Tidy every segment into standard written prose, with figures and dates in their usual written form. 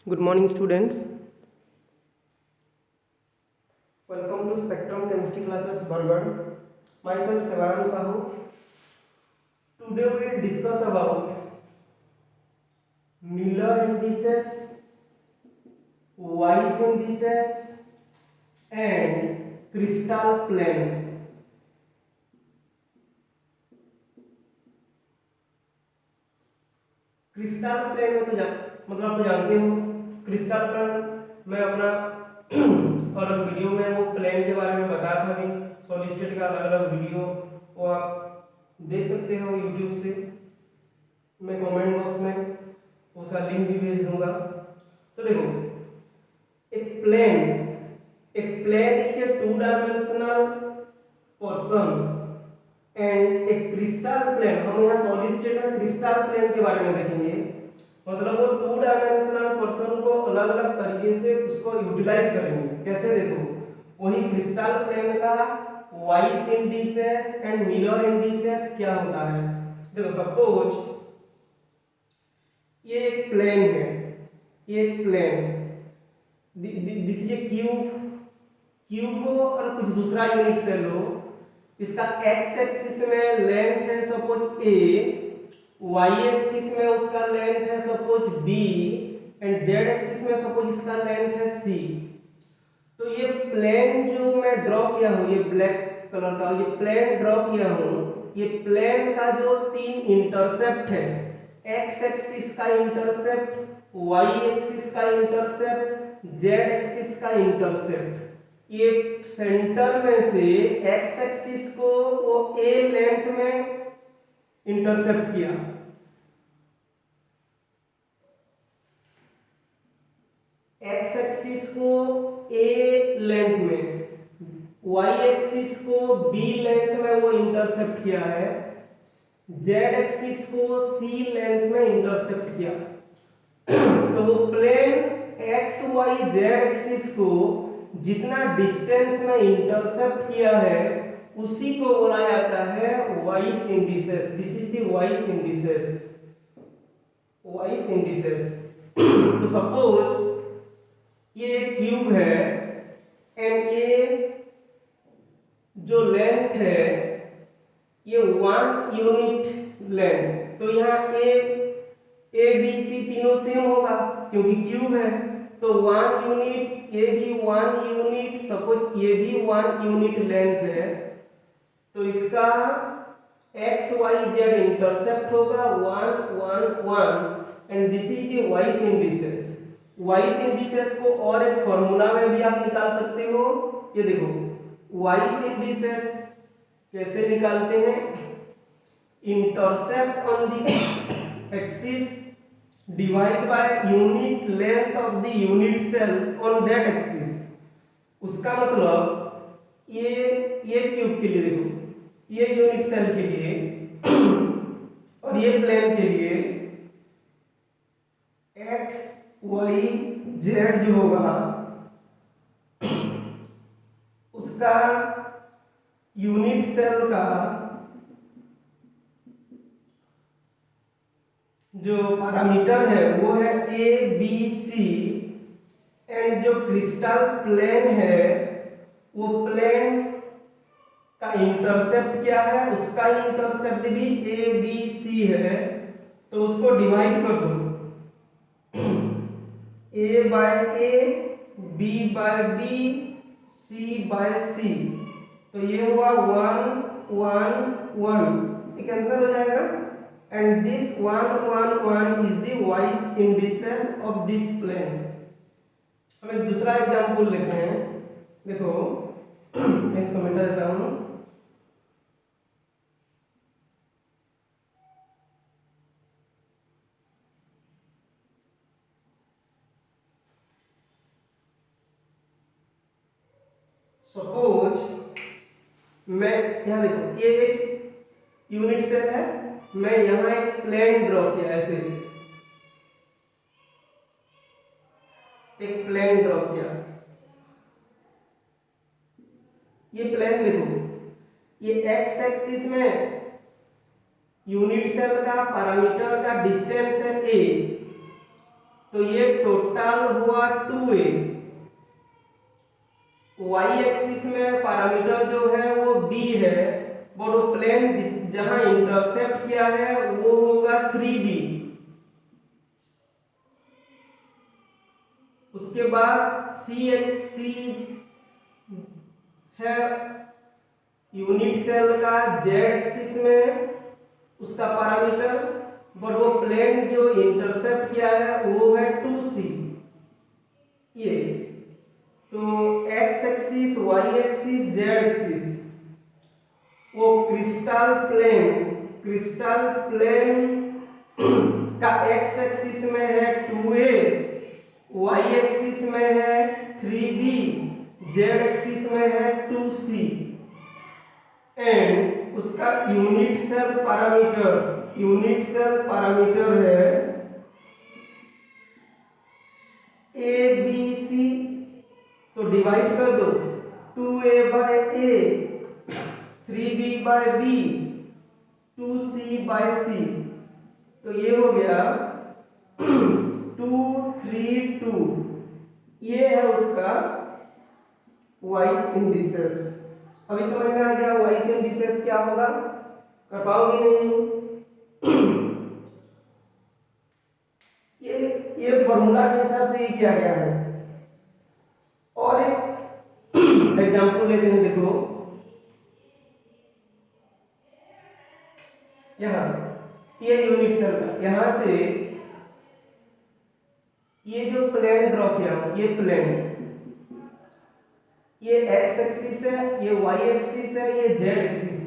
Good morning, students. Welcome to Spectrum Chemistry classes, Bargad. Myself, Sevaram Sahu. Today we will discuss about Miller indices, Weiss indices, and crystal plane. Crystal plane में मतलब आप जानते हो crystal plane मैं अपना और video में वो प्लेन के बारे में बताया था भी सॉलिड स्टेट का अलग अलग वीडियो वो आप देख सकते हो यूट्यूब से। मैं कमेंट बॉक्स में उसका लिंक भी भेज दूंगा। तो देखो एक plane is a two dimensional portion and एक क्रिस्टल प्लेन। हम यहाँ सॉलिड स्टेट में क्रिस्टल प्लेन के बारे में देखेंगे। मतलब वो टू डायमेंशनल पर्सन को अलग अलग तरीके से उसको यूटिलाइज करेंगे। कैसे देखो वही क्रिस्टल प्लेन का vice indices and Miller indices क्या होता है। देखो सपोज ये एक प्लेन है, ये एक plane this is a cube हो और कुछ दूसरा यूनिट से लो। इसका एक्स एक्सिस में लेंथ है सपोज ए, वाई एक्सिस में उसका लेंथ है suppose B and Z axis में सपोज इसका लेंथ है सी। तो ये प्लेन जो मैं ड्रॉ किया हूं, ये ब्लैक कलर का ये प्लेन ड्रॉ किया हूं, ये प्लेन का जो तीन इंटरसेप्ट है, एक्स एक्सिस का इंटरसेप्ट, वाई एक्सिस का इंटरसेप्ट, जेड एक्सिस का इंटरसेप्ट, ये सेंटर में से एक्स एक्सिस को वो ए लेंथ में इंटरसेप्ट किया, एक्स एक्सिस को ए लेंथ में, वाई एक्सिस को बी लेंथ में वो इंटरसेप्ट किया है, जेड एक्सिस को सी लेंथ में इंटरसेप्ट किया। तो वो plane X Y Z axis को जितना डिस्टेंस में इंटरसेप्ट किया है उसी को बोला जाता है vice indices. This is the Weiss indices, vice indices. तो सपोज ये क्यूब है एंड ये जो लेंथ है ये 1 यूनिट लेंथ। तो यहाँ ए बी सी तीनों सेम होगा क्योंकि क्यूब है। तो 1 यूनिट, ये भी 1 यूनिट, सपोज ये भी 1 यूनिट लेंथ है। तो इसका एक्स वाई जेड इंटरसेप्ट होगा 1 1 1 and this is the Weiss indices. Vice indices को और एक फॉर्मूला में भी आप निकाल सकते हो। ये देखो वाइस इंडिसेस कैसे निकालते हैं, intercept on the axis divide by unit length of the unit cell on that axis. उसका मतलब ये क्यूब के लिए देखो, ये यूनिट सेल के लिए और ये प्लेन के लिए एक्स वाई जेड जो होगा उसका यूनिट सेल का जो पैरामीटर है वो है ए बी सी एंड जो क्रिस्टल प्लेन है वो प्लेन का इंटरसेप्ट क्या है, उसका इंटरसेप्ट भी ए बी सी है। तो उसको डिवाइड कर दो, ए by A, B by B, C bye C. तो ये हुआ 1 1 1, ये कैंसिल हो जाएगा and this 1 1 1 is the Weiss indices of this plane. हम एक दूसरा एग्जांपल लेते हैं। देखो मैं इसको मिटा देता हूं। सपोज मैं यहाँ देखो ये एक यूनिट सेल है, मैं यहाँ एक प्लेन ड्रॉ किया, ऐसे एक प्लेन ड्रॉ किया। ये प्लेन देखो, ये एक्स एक्सिस में यूनिट सेल का पैरामीटर का डिस्टेंस है ए, तो ये टोटल हुआ 2a। वाई एक्सिस में पैरामीटर जो है वो b है, और वो प्लेन जहां इंटरसेप्ट किया है वो होगा 3b। उसके बाद सी है यूनिट सेल का जेड एक्सिस में उसका पैरामीटर, और वो प्लेन जो इंटरसेप्ट किया है वो है 2c। ये तो X axis, Y axis, Z axis, वो क्रिस्टल प्लेन का एक्स एक्सिस में है 2a, वाई एक्सिस में है 3b, जेड एक्सिस में है 2c, एंड उसका यूनिट सेल पैरामीटर है ए बी सी। तो डिवाइड कर दो, 2a by a, 3b by b, 2c by c। तो ये हो गया 2 3 2। ये है उसका वाइस इंडिसेस। अभी समझ में आ गया वाइस इंडिसेस क्या होगा? कर पाओगे नहीं? ये फॉर्मूला के हिसाब से ये किया गया है। और एक एग्जांपल लेते हैं, देखो यहाँ ये यूनिट सेल का, यहाँ से ये जो प्लेन ड्रॉ किया हूं, ये प्लेन, ये एक्स एक्सिस है, ये वाई एक्सिस है, ये जेड एक्सिस।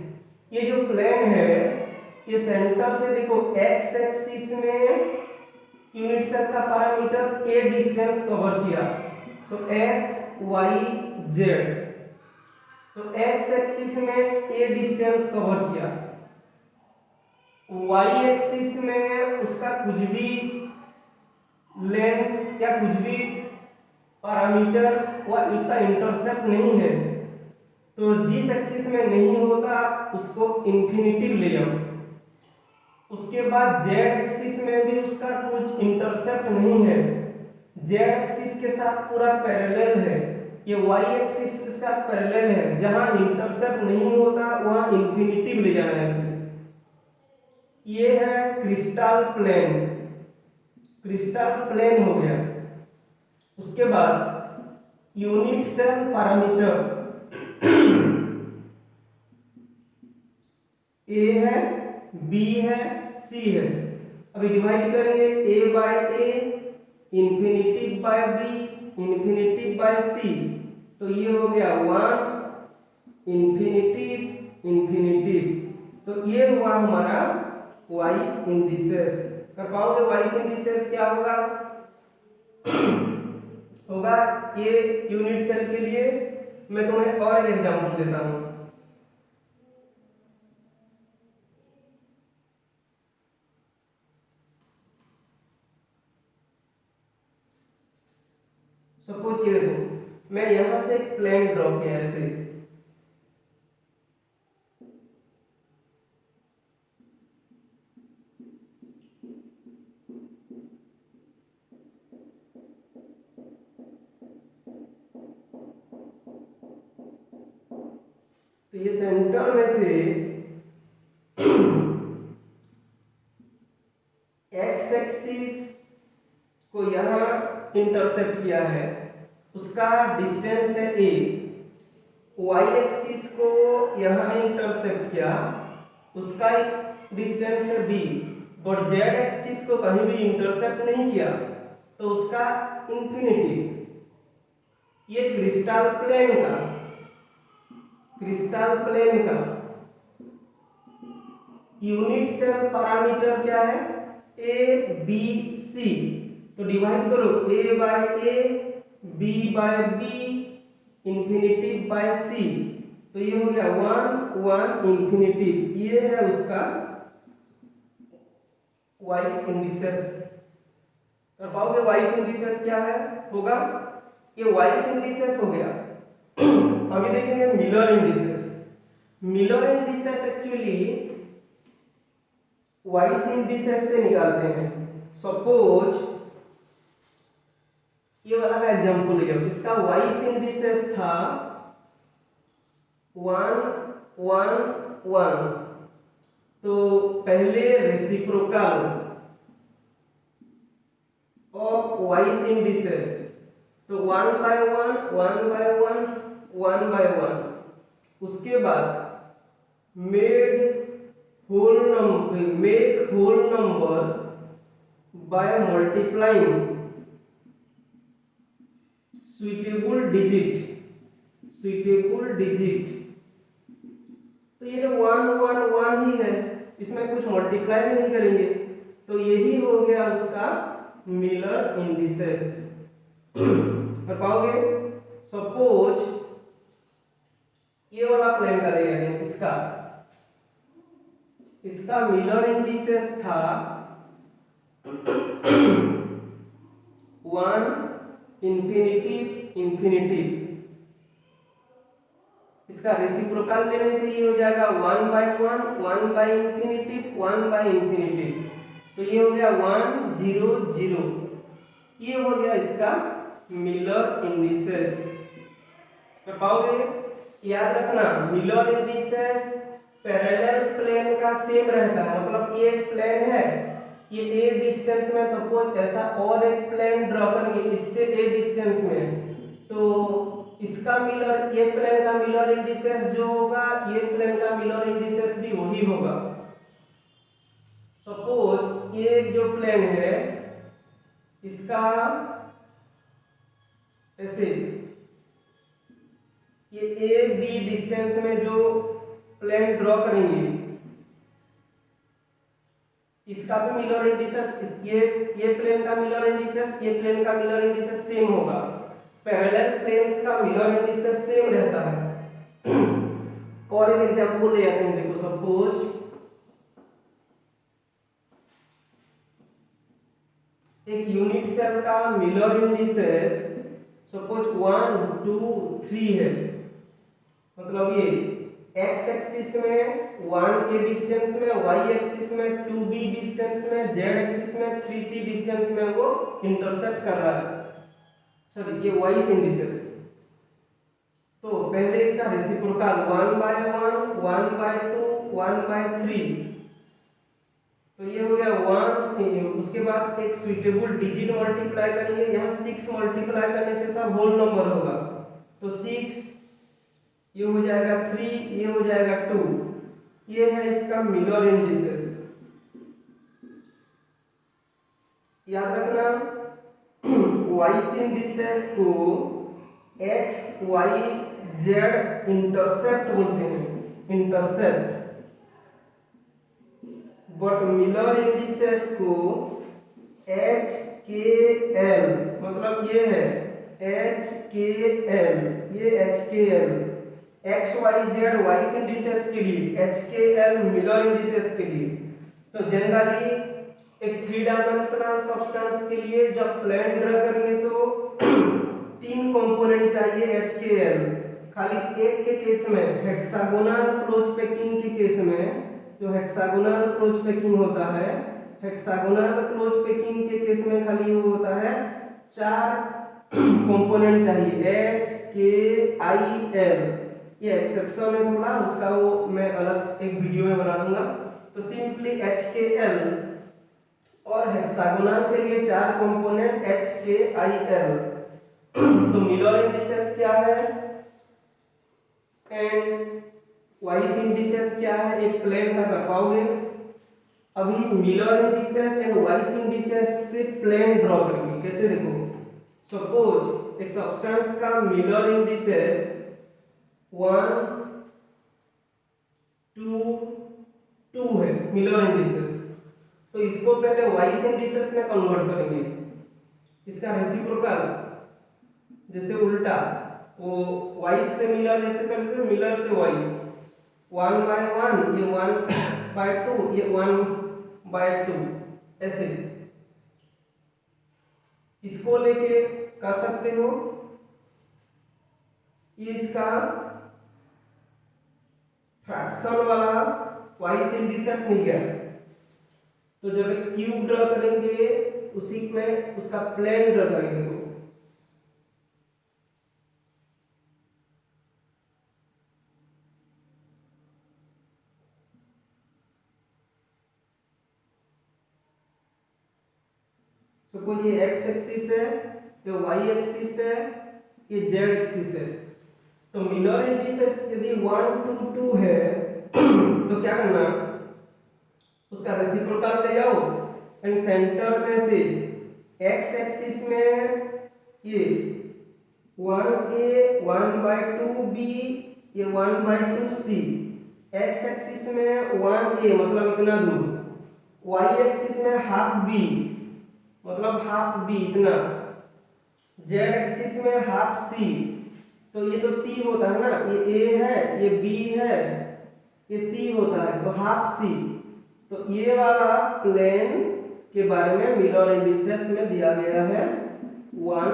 ये जो प्लेन है ये सेंटर से देखो एक्स एक्सिस में यूनिट सेल का पैरामीटर ए डिस्टेंस कवर किया, तो एक्स वाई जेड। तो एक्स एक्सिस में ए डिस्टेंस कवर किया, वाई एक्सिस में उसका कुछ भी लेंथ या कुछ भी पैरामीटर और उसका इंटरसेप्ट नहीं है। तो जिस एक्सिस में नहीं होता उसको इंफिनिटिव ले जाओ। उसके बाद जेड एक्सिस में भी उसका कुछ इंटरसेप्ट नहीं है, जेड एक्सिस के साथ पूरा पैरेलल है। ये वाई एक्सिस के साथ पैरेलल है, जहां इंटरसेप्ट नहीं होता वहां इंफिनिटिव ले जाना है इसे। ये है क्रिस्टल प्लेन हो गया। उसके बाद यूनिट सेल पैरामीटर ए है, बी है, सी है। अभी डिवाइड करेंगे A by A, infinity by B, infinity by C. तो ये हो गया 1 इंफिनिटिव इंफिनिटिव। तो ये हुआ हमारा वाइस इंडिसेस। कर पाओगे वाइस इंडिसेस क्या होगा? होगा ये यूनिट सेल के लिए। मैं तुम्हें और एक एग्जांपल देता हूं। सपोज ये देखो, मैं यहां से एक प्लेन ड्रॉ किया ऐसे, तो ये सेंटर में से एक्स एक्सिस को यहां इंटरसेप्ट किया है, उसका डिस्टेंस है a। वाई एक्सिस को यहां इंटरसेप्ट किया, उसका डिस्टेंस है b। और जेड एक्सिस को कहीं भी इंटरसेप्ट नहीं किया तो उसका इंफिनिटी। ये क्रिस्टल प्लेन का यूनिट सेल पैरामीटर क्या है? A B C. तो डिवाइड करो A by A, B by B, infinity by C. तो ये हो गया 1 1 इंफिनिटी। ये है उसका वाइस इंडिसेस। कर पाओगे वाइस इंडिसेस क्या है? होगा ये वाइस इंडिसेस हो गया। अभी देखेंगे Miller indices. Miller indices actually vice indices से निकालते हैं। सपोज ये वाला का एग्जांपल लिया, इसका वाई इंडिसेस था 1 1 1। तो पहले रेसिप्रोकल ऑफ वाई इंडिसेस, तो 1 by 1 1 by 1 1 by 1। उसके बाद make whole number by multiplying suitable digit। तो ये तो 1 1 1 ही है, इसमें कुछ मल्टीप्लाई भी नहीं करेंगे, तो यही हो गया उसका मिलर इंडिसेस। कर पाओगे? सपोज ये वाला प्लेन का ले लें, इसका मिलर इंडिसेस था 1 इंफिनिटी इंफिनिटी। इसका रेसिप्रोकल लेने से ये हो जाएगा 1 by 1 1 by infinity 1 by infinity. तो ये हो गया 1 0 0। ये हो गया इसका मिलर इंडिसेस। कर पाओगे? याद रखना, मिलर इंडिसेस पैरेलल प्लेन का सेम रहता है, मतलब ये एक प्लेन है, ये ए डिस्टेंस में सपोज ऐसा और एक प्लेन ड्रॉ करेंगे इससे ए डिस्टेंस में, तो इसका मिलर, ये प्लेन का मिलर इंडिसेस जो होगा, ये प्लेन का मिलर इंडिसेस भी वही होगा। सपोज ये जो प्लेन है इसका ऐसे ये ए बी डिस्टेंस में जो प्लेन ड्रॉ करेंगे इसका भी मिलर इंडिसेस, ये प्लेन का मिलर इंडिसेस, ये प्लेन का मिलर इंडिसेस सेम होगा। पैरेलल प्लेन्स का मिलर इंडिसेस सेम रहता है। और एक एग्जांपल ले आते हैं, देखो सपोज एक यूनिट सेल का मिलर इंडिसेस सपोज 1 2 3 है, मतलब ये x एक्सिस में 1 के डिस्टेंस में, y एक्सिस में 2b डिस्टेंस में, z एक्सिस में 3c डिस्टेंस में वो इंटरसेक्ट कर रहा है, सॉरी ये y इंडिसेस। तो पहले इसका रेसिप्रोकल 1 by 1 1 by 2 1 by 3, तो ये हो गया 1। उसके बाद एक सुइटेबल डिजिट मल्टीप्लाई करेंगे, यहाँ 6 मल्टीप्लाई करने से सब होल नंबर होगा, तो 6, ये हो जाएगा 3, ये हो जाएगा 2। ये है इसका मिलर इंडिसेस। याद रखना वाई इंडिसेस को x y z इंटरसेप्ट बोलते हैं, इंटरसेप्ट। बट मिलर इंडिसेस को एच के एल, मतलब ये है एच के एल, ये H K L X Y Z Weiss indices के लिए, H K L Miller indices के लिए। तो जनरली एक 3 डायमेंशनल सब्सटेंस के लिए जब प्लेन ड्रा करेंगे तो 3 कंपोनेंट चाहिए एच के एल। खाली एक के केस में, हेक्सागोनल क्लोज पैकिंग के केस में, जो हेक्सागोनल क्लोज पैकिंग होता है, हेक्सागोनल क्लोज पैकिंग के केस में खाली वो होता है 4 कंपोनेंट चाहिए एच के आई एल। ये एक्सेप्शन है थोड़ा, उसका वो मैं अलग एक वीडियो में बना दूंगा। तो सिंपली एच के एल और हेक्सागोनल के लिए 4 कंपोनेंट एच के आई एल। तो मिलर इंडिसेस क्या है एंड वाई इंडिसेस क्या है, एक प्लेन का कर पाओगे। अभी Miller indices and Weiss indices से प्लेन ड्रॉ करेंगे, कैसे देखो। सपोज एक सब्सटेंस का मिलर इंडिसेस 1 2 2 है मिलर इंडिसेस, तो इसको पहले वाई इंडिसेस में कन्वर्ट करेंगे। इसका रेसिप्रोकल जैसे उल्टा, वो वाइस से मिलर जैसे करते, मिलर से वाइस 1 by 1, ये 1 by 2, ये 1 by 2, ऐसे इसको लेके कर सकते हो। ये इसका फ्रैक्शन वाला वाइस इंडिसेस नहीं गया, तो जब एक क्यूब ड्रॉ करेंगे उसी में उसका प्लेन ड्रॉ करेंगे, सपोज ये एक्स एक्सिस है, ये वाई एक्सिस है, ये जेड एक्सिस है। तो मिलर इंडिसेस यदि 1 2 2 है तो क्या करना, उसका रेसिप्रोकल ले जाओ एंड सेंटर में से एक्स एक्सिस में ये 1a 1/2b ये 1/2c, एक्स एक्सिस में 1a मतलब इतना दूर, वाई एक्सिस में हाफ b मतलब हाफ b इतना, जेड एक्सिस में हाफ c, तो ये तो c होता है ना, ये a है, ये b है, ये c होता है, तो हाफ c। तो ये वाला प्लेन के बारे में मिलर इंडिसेस में दिया गया है 1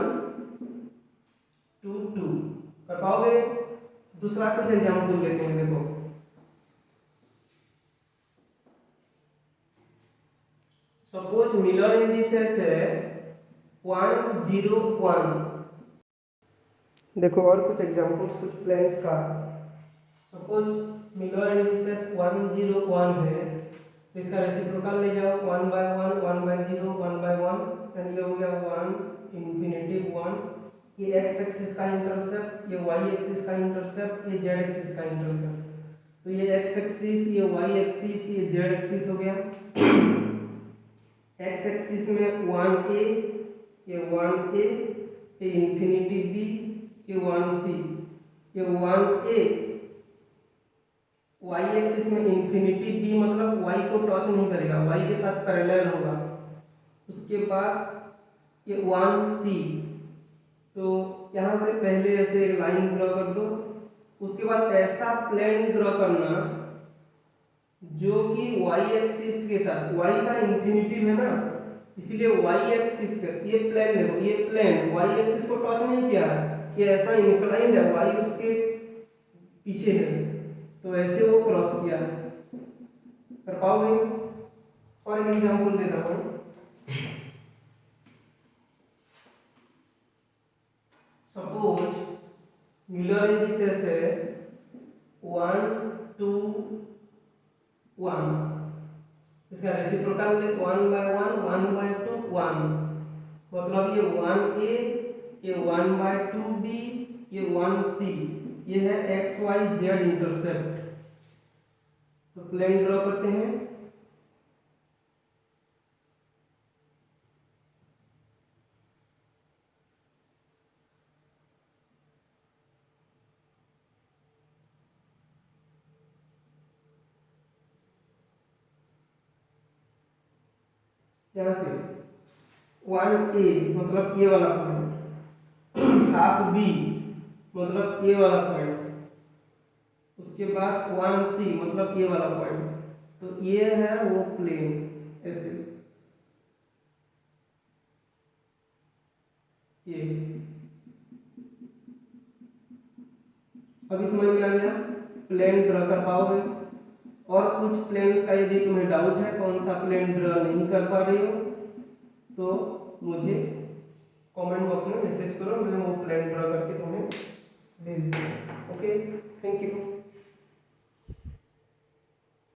2 2। कर पाओगे? दूसरा कुछ एग्जाम्पल लेते हैं, देखो सपोज मिलर इंडिसेस है 1 0 1। देखो और कुछ एग्जांपल्स कुछ प्लेन्स का, सपोज मिलर इंडिसेस 1 0 1 है, तो इसका रेसिप्रोकल ले जाओ 1/1 1/0 1/1 एंड ये हो गया 1 इंफिनिटी 1। ये एक्स एक्सिस का इंटरसेप्ट, ये वाई एक्सिस का इंटरसेप्ट, ये जेड एक्सिस का इंटरसेप्ट। तो ये एक्स एक्सिस, ये वाई एक्सिस, ये जेड एक्सिस हो गया। एक्स एक्सिस में 1a ये 1a, ये इंफिनिटी b, ये 1c, ये 1a, y एक्सिस में इंफिनिटी b मतलब y को टच नहीं करेगा, y के साथ पैरेलल होगा। उसके बाद ये 1c, तो यहाँ से पहले ऐसे एक लाइन ड्रॉ कर दो, उसके बाद ऐसा प्लेन ड्रॉ करना जो कि y एक्सिस के साथ, y का इंफिनिटिव है ना, इसीलिए y एक्सिस का ये प्लेन देखो, ये प्लेन y एक्सिस को टच नहीं किया है, ये ऐसा इंक्लाइंड है, y उसके पीछे है, तो ऐसे वो क्रॉस किया। कर पाओगे? और एक एग्जांपल देता हूँ, सपोज मिलर इंडिसेस है 1 2 1, इसका रेसिप्रोकल 1/1 1/2 1, मतलब ये 1a ये 1/2b ये 1c, ये है एक्स वाई जेड इंटरसेप्ट। तो प्लेन ड्रॉ करते हैं, यहाँ से 1a मतलब ये वाला पॉइंट, हाफ b मतलब ये वाला पॉइंट, उसके बाद 1c मतलब ये वाला पॉइंट। तो ये है वो प्लेन ऐसे, ये अभी समझ में आ गया? प्लेन ड्रॉ कर पाओगे? और कुछ प्लेन्स का यदि तुम्हें डाउट है कौन सा प्लेन ड्रॉ नहीं कर पा रही हो तो मुझे कमेंट बॉक्स में मैसेज करो, मैं वो प्लेन ड्रॉ करके तुम्हें भेज दूँगा। Okay, thank you.